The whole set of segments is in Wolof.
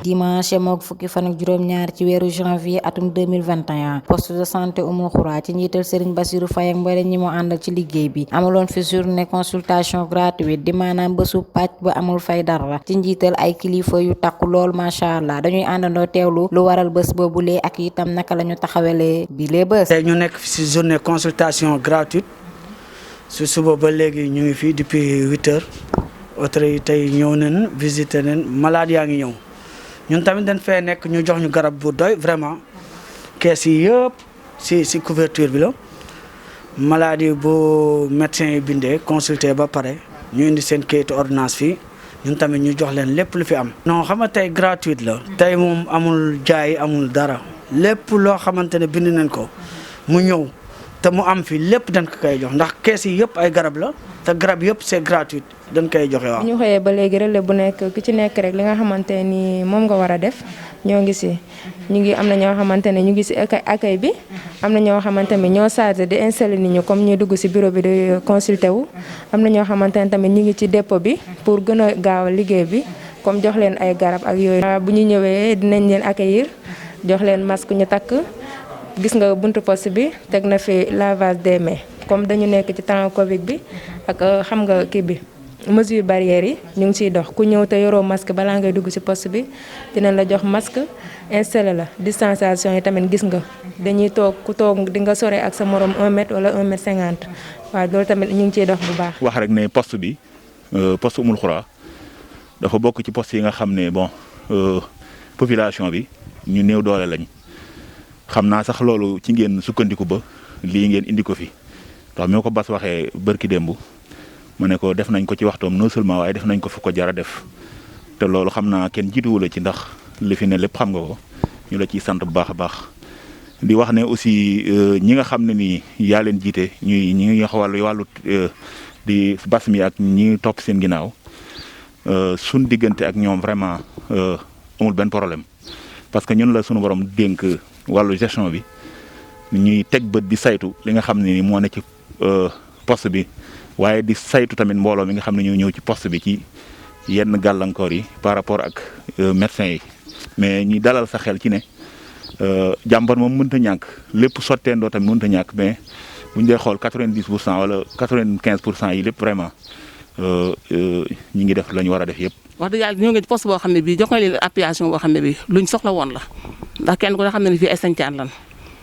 dimanche mook fukki fan ak juróom-ñaar ci weeru janvier atum 2021 poste de santé Oumoul Khoura ci njiital Serigne Bassirou Faye ak mbooleem ñi mu àndal ci liggéey bi amaloon fi journée consultation gratuite di maanaam bésu pàcc ba amul fay dara ci njiital ay kilifa yu takku lool macha allah dañuy àndandoo teewlu lu waral bés boobulee ak itam naka la ñu taxawalee bi lee bés. tey ñu nekk fi ci journée consultation gratuite su suba ba léegi ñu ngi fii depuis 8 heures autorité yi tey ñëw nañ visiter nañ malade yaa ngi ñëw ñun tamit dañ fee nekk ñu jox ñu garab bu doy vraiment kees yi yëpp ci couverture bi la malade yi bu médecin yi bindee consulter ba pare ñu indi seen kayitu ordonnance fii ñun tamit ñu jox leen lépp lu fi am. non xam nga tey gratuite la. tey moom amul jaay amul dara lépp loo xamante ne bind nañ ko mu ñëw te mu am fi lépp dañ ko koy jox ndax kees yi yëpp ay garab la te garab yëpp c'est gratuit dañ koy joxe waaw. bu ñu xëyee ba léegi relais bu nekk ku ci nekk rek li nga xamante ni moom nga war a def ñoo ngi si am na ñoo xamante ne ñu ngi si accueil bi am na ñoo xamante ne ñoo chargé di installer nit ñi comme ñu dugg si bureau bi di consulter wu am na ñoo xamante ne tamit ñu ngi ci dépôt bi pour gën a gaaw liggéey bi comme jox leen ay garab ak yooyu. bu ñu ñëwee dinañ leen accueillir jox leen masque ñu takk gis nga buntu poste bi teg na fi lavage des mains comme dañu nekk ci temps Covid bi ak xam nga kii bi. mesure barrières yi ñu ngi ciy dox ku ñëw te yoroo masque balaa ngay dugg ci poste bi dinañ la jox masque installé la distanciation yi tamit gis nga dañuy toog ku toog di nga sore ak sa morom 1 mètre wala 1 mètre 50 waaw loolu tamit ñu ngi ciy dox bu baax. wax rek ne poste bi poste Oumoul Khoura dafa bokk ci poste yi nga xam ne bon population bi ñu néew doole lañ xam naa sax loolu ci ngeen sukkandiku ba lii ngeen indi ko fi ndax moo ko bas waxee bërki démb ma ne ko def nañ ko ci waxtoom non seulement waaye def nañ ko fu ko jar a def te loolu xam naa kenn jiituwu la ci ndax li fi ne lépp xam nga ko ñu la ciy sant bu baax a baax di wax ne aussi ñi nga xam ne nii yaa leen jiite ñi ngi wax wàllu di bas mi ak ñi topp seen ginnaaw suñ diggante ak ñoom vraiment amul benn problème parce que ñun la suñu borom dénk wàllu gestion bi ñuy teg bët di saytu li nga xam ne ni moo ne ci poste bi waaye di saytu tamit mbooloo mi nga xam ne ñoo ñëw ci poste bi ci yenn gàllankoor yi par rapport ak médecins yi mais ñi dalal sa xel ci ne jàmbar moom mënta ñàkk lépp sotteendoo tamit mënta ñàkk mais bu ñu dee xool 90% wala 95% yi lépp vraiment ñi ngi def la ñu war a def yëpp. wax dëgg yàlla ñoo ngi ci poste boo xam ne bii jox nga leen appuyation boo xam ne bii luñ soxla woon la ndax kenn ku ne xam ne fii ay sañcaan lan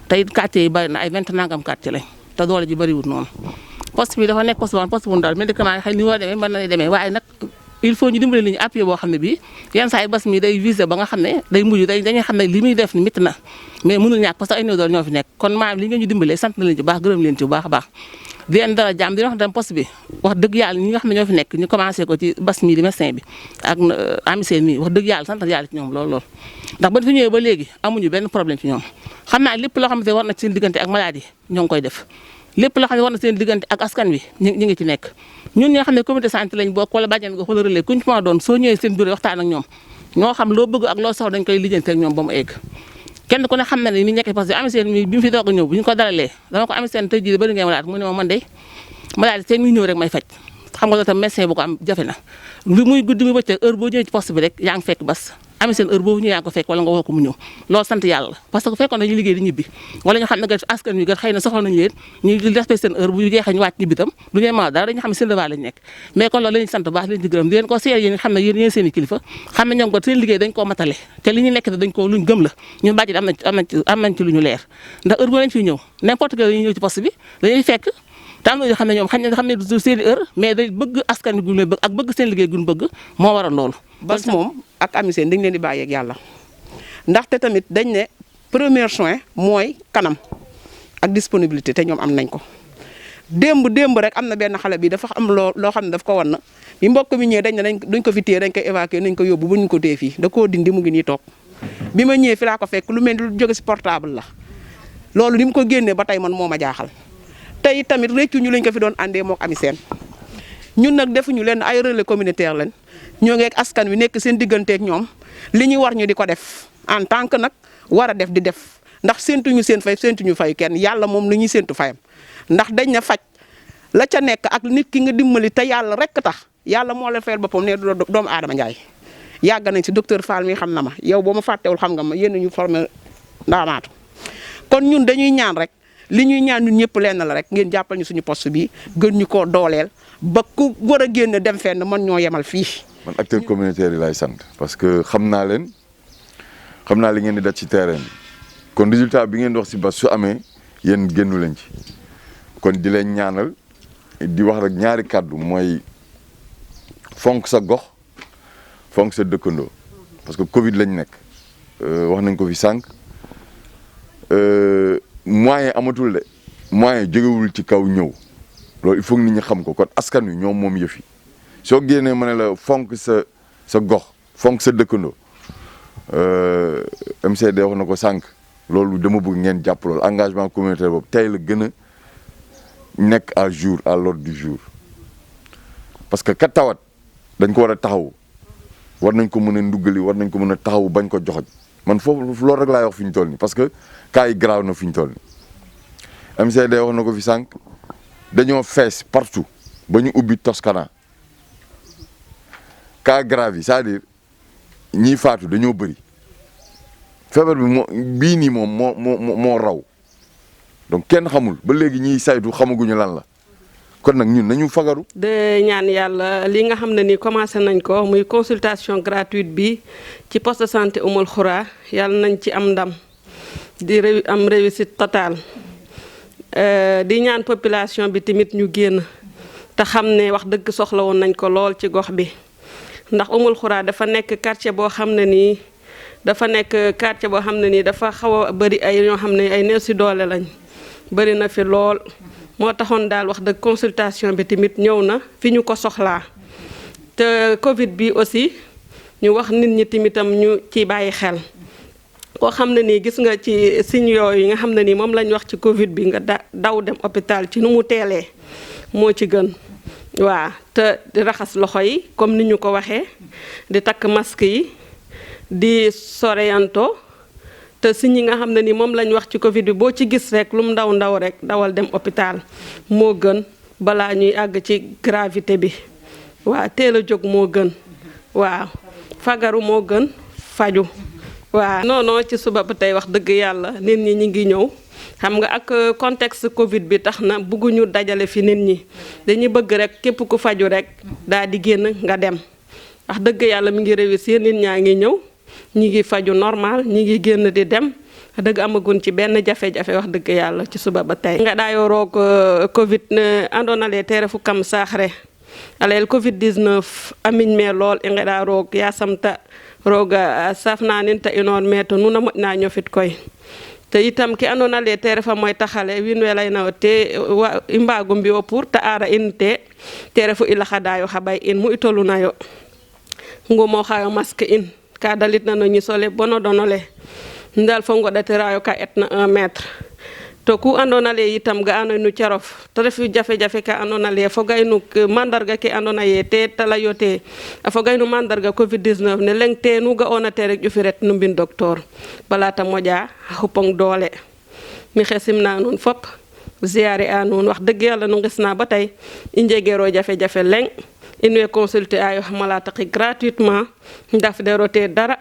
te it quartier yi bari na ay 20 nangam quartier lañ te doole ji bariwul noonu. poste bi dafa nekk poste bu ndaw médicament yi xëy ni war a demee mën na demee waaye nag il faut ñu dimbale li ñu appuyé boo xam ne bii yenn saa yi bas mi day visé ba nga xam ne day mujj dañuy xam ne li muy def ni métti na mais mënul ñàkk parce que ay néew doole ñoo fi nekk kon maanaam li nga ñu dimbalee sant na leen ci baax gërëm leen ci bu baax a baax di leen dara jàmm di wax tam poste bi wax dëgg yàlla ñi nga xam ne ñoo fi nekk ñu commencé ko ci bas mi di médecin bi ak amiseen mi wax dëgg yàlla sant yàlla ci ñoom lool ndax ba fi ñëwee ba léegi amuñu benn problème ci ñoom xam naa lépp loo xam ne war na ci seen diggante ak maladie ñoo ngi koy def lépp loo xam ne war na seen diggante ak askan wi ñu ngi ci nekk ñun ñi nga xam ne comité santé lañ bokk wala bàjjen nga wala relais kuñ ci mën a doon soo ñëwee seen bureau waxtaan ak ñoom ñoo xam loo bëgg ak loo soxla dañ koy lijjanti ak ñoom ba mu egg kenn ku ne xam na ne ni nekk parce que amiseen mi bi mu fi doog a ñëw bu ñu ko dalalee dama ko amiseen tey jii bëri ngay malaat mu ne ma man de malaat seen mi ñëw rek may faj xam nga loolu tam médecin bu ko am jafe na lu muy guddi muy bëccëg heure boo ñëwee ci poste bi rek yaa ngi fekk bas ami seen heure boobu ñu yaa ngi ko fekk wala nga woo ko mu ñëw loolu sant yàlla la parce que fekkoon dañuy liggéey di ñibbi wala ñu xam ne gat askan wi gat xëy na soxla nañu leen ñu respecté seen heure bu jeexee ñu wàcc ñibbi tam du ñu ma dara dañu xam ne seen devoir lañ nekk mais kon loolu la ñuy sant baax leen ci gërëm di leen ko seer yéen xam ne yéen seen i kilifa xam ne ñoom gat seen liggéey dañ koo matale te li ñu nekk dañ ko luñ gëm la ñun bàjji am nañ ci lu ñu leer ndax heure boo lañ fiy ñëw n'importe quel ñu ñëw ci poste bi dañuy fekk te am na yoo xam ne ñoom xam ne du seen i heure mais day bëgg askan wi gu bëgg ak bëgg seen liggéey gu bëgg moo waral loolu bas moom ak amiseen dañ leen di bàyyi ak yàlla ndaxte tamit dañ ne premier soin mooy kanam ak disponibilité te ñoom am nañ ko démb rek am na benn xale bi dafa am loo xam ne daf ko wan na bi mbokk mi ñëwee dañ ne duñ ko fi téye dañ koy évacuer nañ ko yóbbu bu ñu ko téye fii da koo dindi mu ngi nii toog bi ma ñëwee fi laa ko fekk lu mel ni lu jóge si portable la loolu ni mu ko génnee ba tey man moo ma jaaxal tey tamit réccu ñu lañ ko fi doon àndee mook amiseen ñun nag defuñu leen ay relais communautaire leen ñoo ngi ak askan wi nekk seen digganteeg ñoom li ñu war ñu di ko def en tant que nag war a def di def ndax séntuñu seen fay séntuñu fayu kenn yàlla moom lu ñuy séntu fayam ndax dañ na faj la ca nekk ak nit ki nga dimbali te yàlla rek tax yàlla moo la fayal boppam ne doomu aadama njaay yàgg nañ si docteur Fall mi xam na ma yow boo ma fàttewul xam nga ma yéen ñu formé Ndaamaatu kon ñun dañuy ñaan rek li ñuy ñaan ñun ñëpp lenn la rek ngeen jàppal ñu suñu poste bi gën ñu koo dooleel ba ku war a génn dem fenn mën ñoo yemal fii. man acteur communautaire yi laay sant parce que xam naa leen xam naa li ngeen di daj ci terrain bi kon résultat bi ngeen di wax si bas su amee yéen génnu leen ci kon di leen ñaanal di wax rek ñaari kàddu mooy fonk sa gox fonk sa dëkkandoo parce que Covid lañ nekk wax nañ ko fi sànq moyen amatul de moyen jógewul ci kaw ñëw loolu il faut que nit ñi xam ko kon askan wi ñoom moom yëf yi soo génnee ma ne la fonk sa gox fonk sa dëkkandoo MCD wax na ko sànq loolu dama bëgg ngeen jàpp loolu engagement communautaire boobu tey la gën a nekk à jour à l'ordre du jour parce que kat tawat dañ ko war a taxaw war nañ ko mën a nduggali war nañ ko mën a taxaw bañ ko joxoj man foofu loolu rek laay wax fi ñu toll nii parce que cas yi grave na fi ñu toll nii MCD wax na ko fi sànq dañoo fees partout ba ñu ubbi Toscana cas grave yi c'est-à-dire ñiy faatu dañoo bëri feebar bi bii nii moom moo raw donc kenn xamul ba léegi ñiy saytu xamaguñu lan la kon nag ñun nañu fagaru. de ñaan yàlla li nga xam ne ni commencé nañ ko muy consultation gratuite bi ci poste de santé Oumoul Khoura yàlla nañ ci am ndam di am réussite totale di ñaan population bi tamit ñu génn te xam ne wax dëgg soxla woon nañ ko lool ci gox bi ndax Oumoul Khoura dafa nekk quartier boo xam ne nii dafa xaw a bëri ay ñoo xam ne ay néew si doole lañ bëri na fi lool. moo taxoon daal wax dëgg consultation bi tamit ñëw na fi ñu ko soxlaa te Covid bi aussi ñu wax nit ñi tamitam ñu ci bàyyi xel koo xam ne nii gis nga ci signes yooyu nga xam ne nii moom lañ wax ci Covid bi nga daw dem hôpital ci nu mu teelee moo ci gën waa te di raxas loxo yi comme ni ñu ko waxee di takk masque yi di soreyanto te si ñi nga xam ne ni moom lañ wax ci Covid bi boo ci gis rek lu mu ndaw rek dawal dem hôpital moo gën balaa ñuy àgg ci gravité bi waaw teel a jóg moo gën waaw fagaru moo gën faju waaw non ci suba ba tey wax dëgg yàlla nit ñi ngi ñëw xam nga ak contexte Covid bi tax na bëgguñu dajale fi nit ñi dañuy bëgg rek képp ku faju rek daal di génn nga dem wax dëgg yàlla mi ngi réussir nit ñaa ngi ñëw ñi ngi faju normal ñi ngi génn di dem dëgg amagun ci benn jafe-jafe wax dëgg yàlla ci suba ba tey nga ɗayo roog Covid ne andoona yee te refu kam saax re a layel Covid 19 a miñ me lool i ngeɗa roog yasam ta rooga safna nin ta inoor me to nuun a moƴna ñofit koy te itam ke andoona yee te refa moy taxale wiin we layna te i mbaago mbi'o pour ta aara in te refu i laxadaayo xa ɓay in mu i toluna ngumooxaayo masque in ka dalitna no ñisole bono donole ndal fo ngoɗatirayo ka etna 1 mètre to ku andona ye itam ga'ano nu carof te ref jafe-jafe ka andona ye fogaynu mandarga ke andona ye te talayo te a fogaynu mandarga Covid 19 ne leng te nu ga'ona te rek ƴufi ret nu mbin docteur bala ta moƴa xupong doole mi xesimna nuun fop ziare a nuun wax dëgg yàlla nu ngisna ba tey i njegero jafe-jafe leng in way consulter ayo malataki gratuitement ndafdero te dara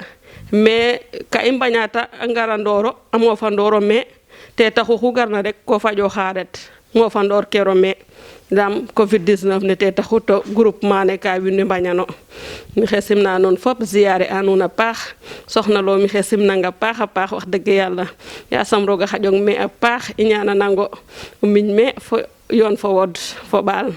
mais ka i mbañata a ngarandoro a mofandoro me te taxu xu garna rek ko faƴo xaret mofandor kero me dam Covid 19 ne te taxu to groupement ne ka wiin we mbañano mi xe simna nuun fop ziare a nuun a paax soxna lo mi xe simnanga paax a paax wax dëgg yàlla yasam roga xaƴong me a paax i ñananango o miñ me fo yoon fo wod fo ɓaal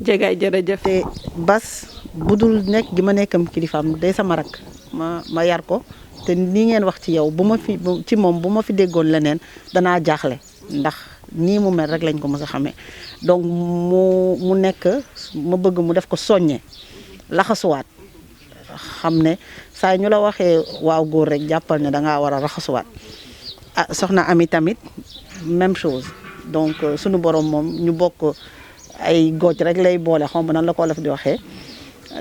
jegay jërëjëf te bas budul nekk gi ma nekkam kilifaam day sama rak ma yar ko te ni ngeen wax ci yow bu ma fi ci moom bu ma fi déggoon leneen danaa jaaxle ndax nii mu mel rek lañ ko mës a xamee donc mu nekk ma bëgg mu def ko soññe laxasuwaat xam ne saa ñu la waxee waaw góor rek jàppal ne dangaa war a raxasuwaat ah soxna Ami tamit même chose donc sunu borom moom ñu bokk ay gooj rek lay boole xaw ma nan la ko Wolof di waxee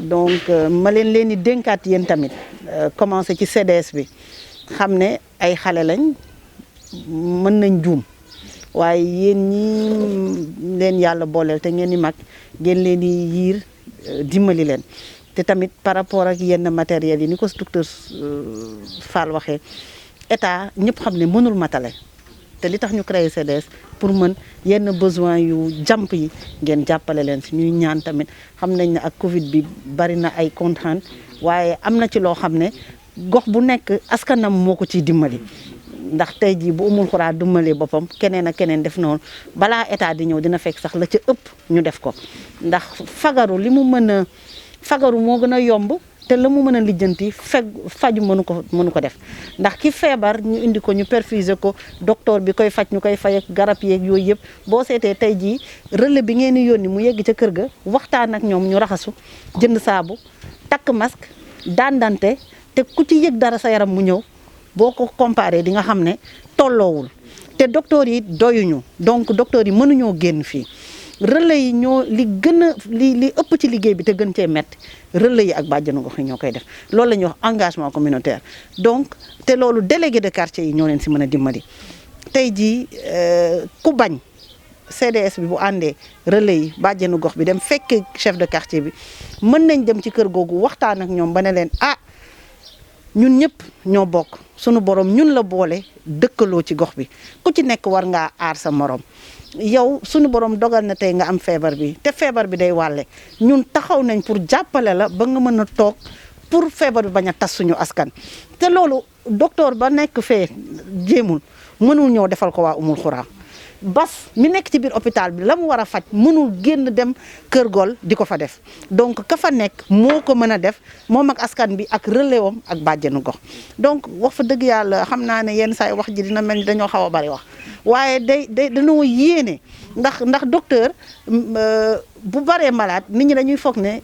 donc ma leen di dénkaat yéen tamit commencé ci CDS bi xam ne ay xale lañ mën nañ juum waaye yéen ñi leen yàlla booleel te ngeen di mag ngeen leen di yiir dimbali leen te tamit par rapport ak yenn matériel yi ni ko docteur Fall waxee état ñëpp xam ne mënul matale te li tax ñu créé CDS pour mën yenn besoin yu jàmp yi ngeen jàppale leen si ñuy ñaan tamit xam nañ ne ak Covid bi bari na ay contraintes waaye am na ci loo xam ne gox bu nekk askanam moo ko ciy dimbali. ndax tey jii bu Oumoul Khoura dimbalee boppam keneen ak keneen def noonu balaa état di ñëw dina fekk sax la ca ëpp ñu def ko ndax fagaru li mu mën a fagaru moo gën a yomb te la mu mën a lijjanti faju mënu ko def ndax ki feebar ñu indi ko ñu perfuser ko docteur bi koy faj ñu koy fay ak garab yeeg yooyu yëpp boo seetee tey jii relais bi ngeen di yónni mu yegg ca kër ga waxtaan ak ñoom ñu raxasu jënd saabu takk masque dandante te ku ci yëg dara sa yaram mu ñëw boo ko comparé di nga xam ne tolloowul te docteur yi doyuñu donc docteur yi mënuñoo génn fii relais yi ñoo li gën a li ëpp ci liggéey bi te gën cee metti relais yi ak bàjjenu gox yi ñoo koy def loolu la ñuy wax engagement communautaire donc te loolu délégué de quartier yi ñoo leen si mën a dimbali tey jii ku bañ CDS bi bu àndee relais yi bàjjenu gox bi dem fekkee chef de quartier bi mën nañ dem ci kër googu waxtaan ak ñoom ba ne leen ñun ñëpp ñoo bokk sunu borom ñun la boole dëkkaloo ci gox bi ku ci nekk war ngaa aar sa morom yow sunu borom dogal na tey nga am feebar bi te feebar bi day wàlle ñun taxaw nañ pour jàppale la ba nga mën a toog pour feebar bi bañ a tas suñu askan. te loolu docteur ba nekk fee jéemul mënul ñëw defal ko waa Oumoul Khoura bas mi nekk ci biir hôpital bi la mu war a faj mënul génn dem Kër Gol di ko fa def donc ka fa nekk moo ko mën a def moom ak askan bi ak relèwam ak bàjjenu gox donc wax fa dëgg yàlla xam naa ne yenn saa yi wax ji dina mel ni dañoo xaw a bari wax waaye dañoo yéene ndax docteur bu baree malade nit ñi dañuy foog ne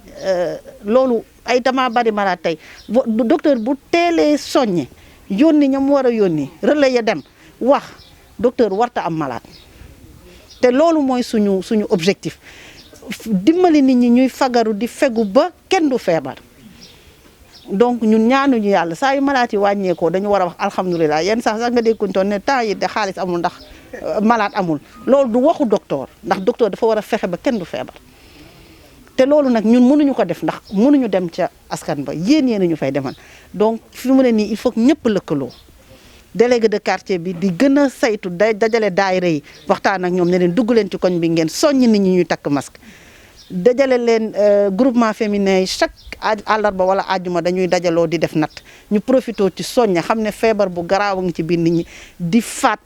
loolu ay dama bari malade tey docteur bu teelee soññe yónni ñam war a yónni relais ya dem wax docteur warta am malade te loolu mooy suñu objectif dimbali nit ñi ñuy fagaru di fegu ba kenn du feebar donc ñun ñaanuñu yàlla saa yu malade yi wàññeekoo dañu war a wax alhamdulilah yenn sax nga dégguntoon ne temps yi de xaalis amul ndax malade amul loolu du waxu docteur ndax docteur dafa war a fexe ba kenn du feebar te loolu nag ñun mënuñu ko def ndax mënuñu dem ca askan ba yéen ñu fay demal donc fi mu ne nii il faut que ñëpp lëkkaloo délégué de quartier bi di gën a saytu dajale daayira yi waxtaan ak ñoom ne leen dugg leen ci koñ bi ngeen soññ nit ñi ñuy takk masque dajale leen groupement féminin yi chaque àllarba wala àjjuma dañuy dajaloo di def natt ñu profité ci soñña xam ne feebar bu garaaw a ngi ci biir nit ñi di faat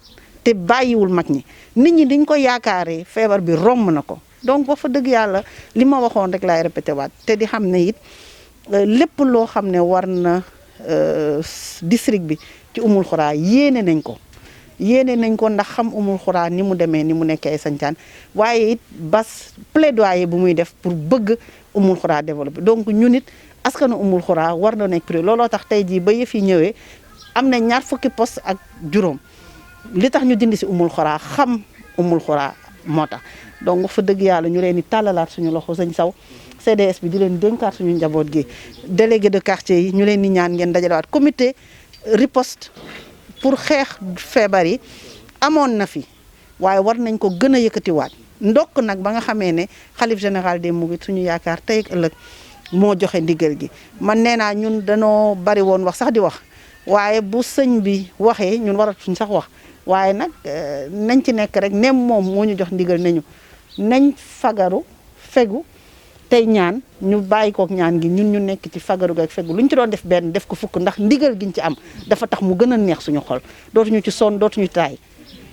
te bàyyiwul mag ñi nit ñi diñ ko yaakaaree feebar bi romb na ko donc ba fa dëgg yàlla li ma waxoon rek laay répété waat te di xam ne it lépp loo xam ne war na district bi ci Oumoul Khoura yéene nañ ko ndax xam Oumoul Khoura ni mu demee ni mu nekkee ay sancaan waaye it bas plaidoyer bu muy def pour bëgg Oumoul Khoura développer donc ñun it askanu Oumoul Khoura war na nekk priorité looloo tax tey jii ba yëf yi ñëwee am na 20 poste ak juróom li tax ñu dindi si Oumoul Khoura xam Oumoul Khoura moo tax donc wax fa dëgg yàlla ñu leen di tàllalaat suñu loxo sëñ Saw CDS bi di leen dénkaat suñu njaboot gi délégué de quartier yi ñu leen di ñaan ngeen dajalewaat comité riposte pour xeex feebar yi amoon na fi waaye war nañ ko gën a yëkkatiwaat ndokk nag ba nga xamee ne xalif général des mourides suñu yaakaar tey ak ëllëg moo joxe ndigal gi man nee naa ñun danoo bari woon wax sax di wax waaye bu sëñ bi waxee ñun waratuñ sax wax waaye nag nañ ci nekk rek nem moom moo ñu jox ndigal nañu nañ fagaru fegu tey ñaan ñu bàyyi kook ñaan gi ñun ñu nekk ci fagaru ak fegu lu ñu ci doon def benn def ko fukk ndax ndigal giñ ci am dafa tax mu gën a neex suñu xol dootuñu ci sonn dootuñu taay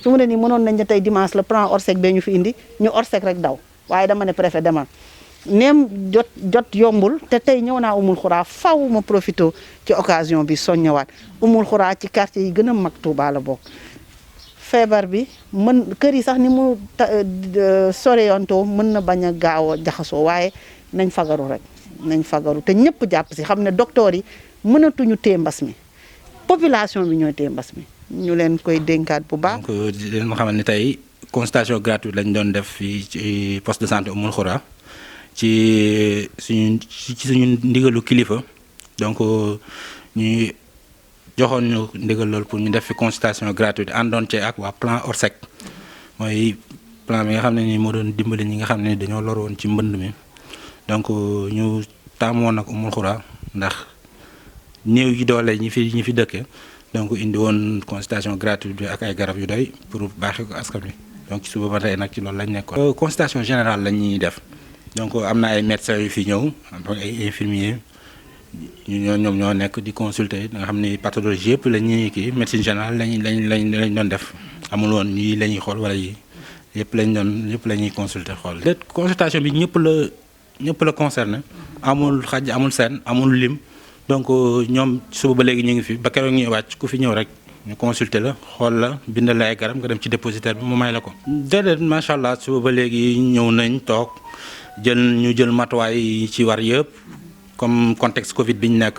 fi mu ne nii mënoon nañ ne tey dimanche le plan Orsec bee ñu fi indi ñu Orsec rek daw waaye dama ne préfet demal neem jot yombul te tey ñëw naa Oumoul Khoura faw ma profité ci occasion bi soññewaat Oumoul Khoura ci quartier yi gën a mag Touba la bokk feebar bi kër yi sax ni mu soreyantoo mën na bañ a gaaw a jaxasoo waaye nañ fagaru rek nañ fagaru te ñëpp jàpp si xam ne docteur yi mënatuñu téye mbas mi population bi ñooy téye mbas mi ñu leen koy dénkaat bu baax. donc di leen ma xamal ne tey consultation gratuite lañ doon def fii ci poste de santé Oumoul Khoura ci suñu ndigalu kilifa donc ñuy joxoon ñu ndigal loolu pour ñu def fi consultation gratuite àndoon ci ak waa plan Orsec mooy plan bi nga xam ne ni moo doon dimbali ñi nga xam ne dañoo lor woon ci mbënd mi donc ñu taamu woon nag Oumoul Khoura ndax néew yi doole ñi fi dëkke donc indi woon consultation gratuite bi ak ay garab yu doy pour baaxee ko askan wi donc ci suba ba tey nag ci loolu lañ nekkoon. consultation générale la ñuy def donc am na ay médecins yu fi ñëw ay infirmiers ñoom ñoo nekk di consulter nga xam ni pathologie yëpp la ñuy kii médecine générale lañ doon def amul woon yii la ñuy xool wala yii yëpp la ñuy consulter xool. consultation bi ñëpp la concerné amul xaj amul seen amul lim. donc ñoom suba ba léegi ñu ngi fi ba keroog ñuy wàcc ku fi ñëw rek ñu consulter la xool la bindal la ay garab nga dem ci dépositaire bi mu may la ko. déedéet macha allah suba ba léegi ñëw nañ toog ñu jël matuwaay yi ci war yëpp comme contexte Covid bi ñu nekk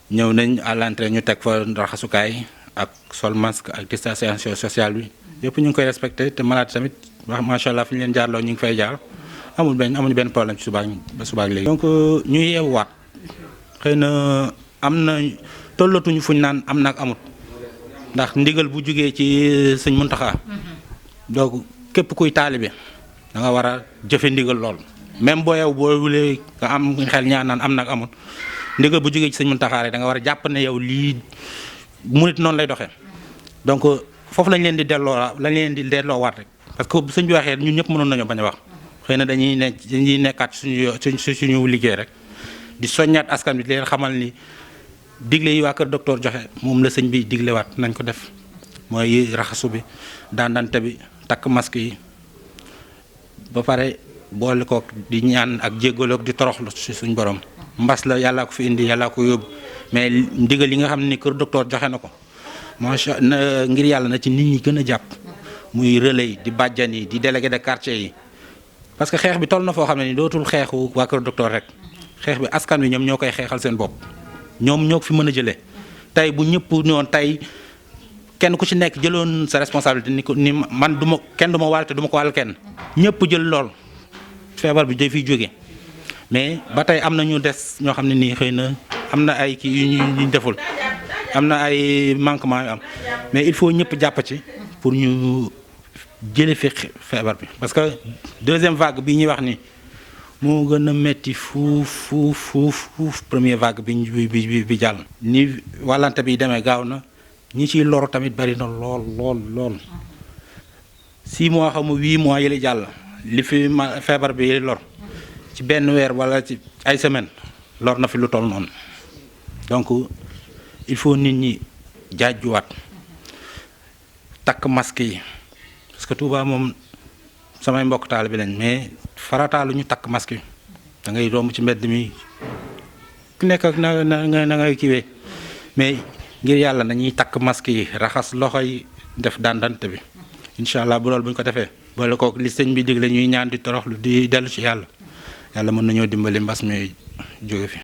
ñëw nañ à l'entrée ñu teg fa raxasukaay ak sol masque ak distanciation sociale bi yëpp ñu ngi koy respecté te malade tamit wax macha allah fi ñu leen jaarloo ñu ngi fay jaar amuñu benn problème ci subaak léegi. donc ñu yeewaat. xëy na am na tollatuñu fuñ naan am na ak amut ndax ndigal bu jugee ci sëñ Muntaxa donc képp kuy taalibe da nga war a jëfe ndigal lool même boo wulee nga am xel ñaan naan am na ak amut ndigal bu jugee ci sëñ Muntaxa rek da nga war a jàpp ne yow lii murit noonu lay doxee donc foofu lañ leen di delloowaat rek parce que sëñ bi waxee ñun ñëpp mënoon nañoo bañ a wax xëy na dañuy nekkaat suñu liggéey rek. di soññaat askan bi di leen xamal ni digle yi waa kër docteur joxe moom la sëñ bi diglewaat nañ ko def mooy raxasu bi dandante bi takk masque yi ba pare boole ko di ñaan ak jéggaloog di toroxlu ci suñ borom mbas la yàllaa ko fi indi yàllaa ko yóbbu mais ndigal yi nga xam ni kër docteur joxe na ko macha ngir yàlla na ci nit ñi gën a jàpp muy relais yi di bàjjan yi di délégué de quartier yi parce que xeex bi toll na foo xam ne ni dootul xeexu waa kër docteur rek. xeex bi askan wi ñoom ñoo koy xeexal seen bopp ñoom ñoo ko fi mën a jëlee tey bu ñëpp ñoon tey kenn ku ci nekk jëloon sa responsabilité ni man kenn du ma wàll te du ma ko wàll kenn ñëpp jël lool feebar bi day fiy jóge mais ba tey am na ñu des ñoo xam ne nii xëy na am na ay kii yu ñu deful am na ay manquement yu am mais il faut ñëpp jàpp ci pour ñu jële fi feebar bi parce que deuxième vague bi ñuy wax ni moo gën a metti fuuf première vague bi jàll. ni wàllante bi demee gaaw na ñi ciy loru tamit bari na lool 6 mois xamu 8 mois yële jàll li fi feebar bi lor ci benn weer wala ci ay semaine lor na fi lu toll noonu donc il faut nit ñi jaajuwaat takk masque yi parce que Touba moom samay mbokk taal bi lañ mais farataalu ñu takk masque yi da ngay romb ci mbedd mi ku nekk ak na ngay kiwee mais ngir yàlla nañuy takk masque yi raxas loxo yi def dandante bi incha allah bu loolu bu ñu ko defee boole ko li sëñ bi digle ñuy ñaan di toroxlu di dellu ci yàlla mën nañoo dimbali mbas mi jóge fi